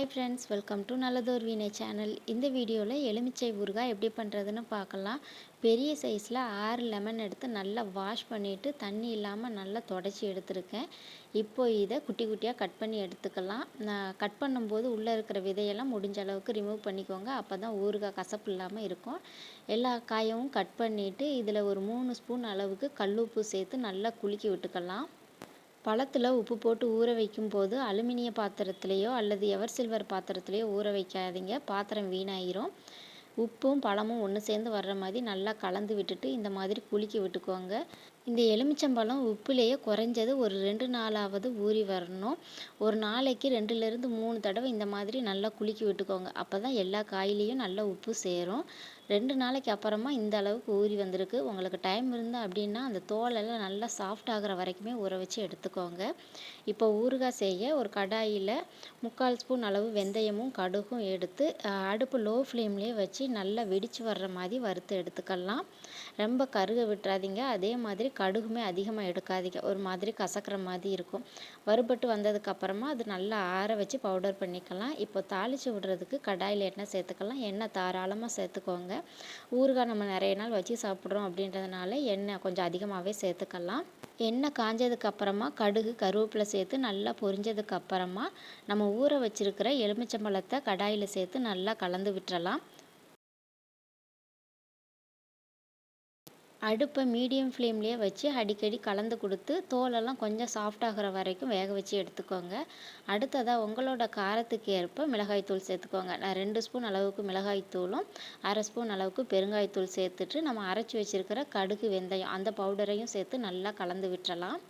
Hi friends, welcome to நல்லதோர் வீணை channel. இந்த வீடியோவில் எலுமிச்சை ஊறுகாய் எப்படி பண்ணுறதுன்னு பார்க்கலாம். பெரிய சைஸில் 6 லெமன் எடுத்து நல்லா வாஷ் பண்ணிவிட்டு தண்ணி இல்லாமல் நல்லா தொடச்சி எடுத்துருக்கேன். இப்போ இதை குட்டி குட்டியாக கட் பண்ணி எடுத்துக்கலாம். நான் கட் பண்ணும்போது உள்ளே இருக்கிற விதையெல்லாம் முடிஞ்ச அளவுக்கு ரிமூவ் பண்ணிக்கோங்க. அப்போ தான் ஊறுகாய் கசப்பு இல்லாமல் இருக்கும். எல்லா காயவும் கட் பண்ணிவிட்டு இதில் ஒரு 3 ஸ்பூன் அளவுக்கு கல்லுப்பு சேர்த்து நல்லா குலுக்கி விட்டுக்கலாம். பழத்தில் உப்பு போட்டு ஊற வைக்கும்போது அலுமினிய பாத்திரத்துலேயோ அல்லது எவர் சில்வர் பாத்திரத்துலேயோ ஊற வைக்காதீங்க, பாத்திரம் வீணாயிரும். உப்பும் பழமும் ஒன்று சேர்ந்து வர்ற மாதிரி நல்லா கலந்து விட்டுட்டு இந்த மாதிரி குலுக்கி விட்டுக்கோங்க. இந்த எலுமிச்சம்பழம் உப்புலேயே குறைஞ்சது ஒரு 2 நாளாவது ஊறி வரணும். ஒரு நாளைக்கு 2லேருந்து 3 தடவை இந்த மாதிரி நல்லா குலுக்கி விட்டுக்கோங்க. அப்போ தான் எல்லா காயிலையும் நல்லா உப்பு சேரும். 2 நாளைக்கு அப்புறமா இந்த அளவுக்கு ஊறி வந்திருக்கு. உங்களுக்கு டைம் இருந்தால் அப்படின்னா அந்த தோலெல்லாம் நல்லா சாஃப்ட் ஆகிற வரைக்குமே ஊற வச்சு எடுத்துக்கோங்க. இப்போ ஊறுகாய் செய்ய ஒரு கடாயில் 3/4 ஸ்பூன் அளவு வெந்தயமும் கடுகும் எடுத்து அடுப்பு லோ ஃப்ளேம்லேயே வச்சு நல்லா வெடித்து வர்ற மாதிரி வறுத்து எடுத்துக்கலாம். ரொம்ப கருக விட்டுறாதீங்க. அதே மாதிரி கடுகுமே அதிகமாக எடுக்காதீங்க, ஒரு மாதிரி கசக்கிற மாதிரி இருக்கும். வறுபட்டு வந்ததுக்கப்புறமா அது நல்லா ஆற வச்சு பவுடர் பண்ணிக்கலாம். இப்போ தாளித்து விடுறதுக்கு கடாயில் எண்ணெய் சேர்த்துக்கலாம். எண்ணெய் தாராளமாக சேர்த்துக்கோங்க. ஊறுகாய் நம்ம நிறைய நாள் வச்சு சாப்பிட்றோம் அப்படின்றதுனால எண்ணெய் கொஞ்சம் அதிகமாகவே சேர்த்துக்கலாம். எண்ணெய் காஞ்சதுக்கப்புறமா கடுகு கருவேப்பிலை சேர்த்து நல்லா பொரிஞ்சதுக்கப்புறமா நம்ம ஊற வச்சுருக்கிற எலுமிச்சம்பழத்தை கடாயில் சேர்த்து நல்லா கலந்து விட்டுறலாம். அடுப்பை மீடியம் ஃப்ளேம்லேயே வச்சு அடிக்கடி கலந்து கொடுத்து தோலெல்லாம் கொஞ்சம் சாஃப்ட் ஆகிற வரைக்கும் வேக வச்சு எடுத்துக்கோங்க. அடுத்ததாக உங்களோட காரத்துக்கு ஏற்ப மிளகாய்த்தூள் சேர்த்துக்கோங்க. நான் 2 ஸ்பூன் அளவுக்கு மிளகாய்த்தூளும் 1/2 ஸ்பூன் அளவுக்கு பெருங்காயத்தூள் சேர்த்துட்டு நம்ம அரைச்சி வச்சுருக்கிற கடுகு வெந்தயம் அந்த பவுடரையும் சேர்த்து நல்லா கலந்து விட்டுறலாம்.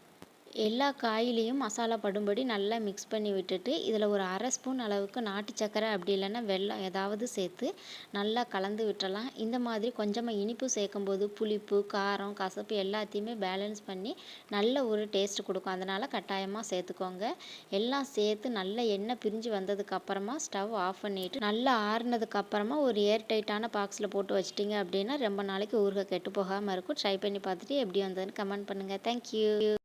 எல்லா காயிலையும் மசாலா படும்படி நல்லா மிக்ஸ் பண்ணி விட்டுட்டு இதில் ஒரு 1/2 ஸ்பூன் அளவுக்கு நாட்டு சர்க்கரை அப்படி இல்லைன்னா வெல்லம் ஏதாவது சேர்த்து நல்லா கலந்து விட்டுறலாம். இந்த மாதிரி கொஞ்சமாக இனிப்பு சேர்க்கும்போது புளிப்பு, காரம், கசப்பு எல்லாத்தையுமே பேலன்ஸ் பண்ணி நல்ல ஒரு டேஸ்ட் கொடுக்கும். அதனால் கட்டாயமாக சேர்த்துக்கோங்க. எல்லாம் சேர்த்து நல்ல எண்ணெய் பிரிஞ்சு வந்ததுக்கப்புறமா ஸ்டவ் ஆஃப் பண்ணிவிட்டு நல்லா ஆறுனதுக்கப்புறமா ஒரு ஏர் டைட்டான பாக்ஸில் போட்டு வச்சிட்டிங்க அப்படின்னா ரொம்ப நாளைக்கு ஊறுகாய் கெட்டு போகாமல் இருக்கும். ட்ரை பண்ணி பார்த்துட்டு எப்படி வந்ததுன்னு கமெண்ட் பண்ணுங்கள். தேங்க்யூ.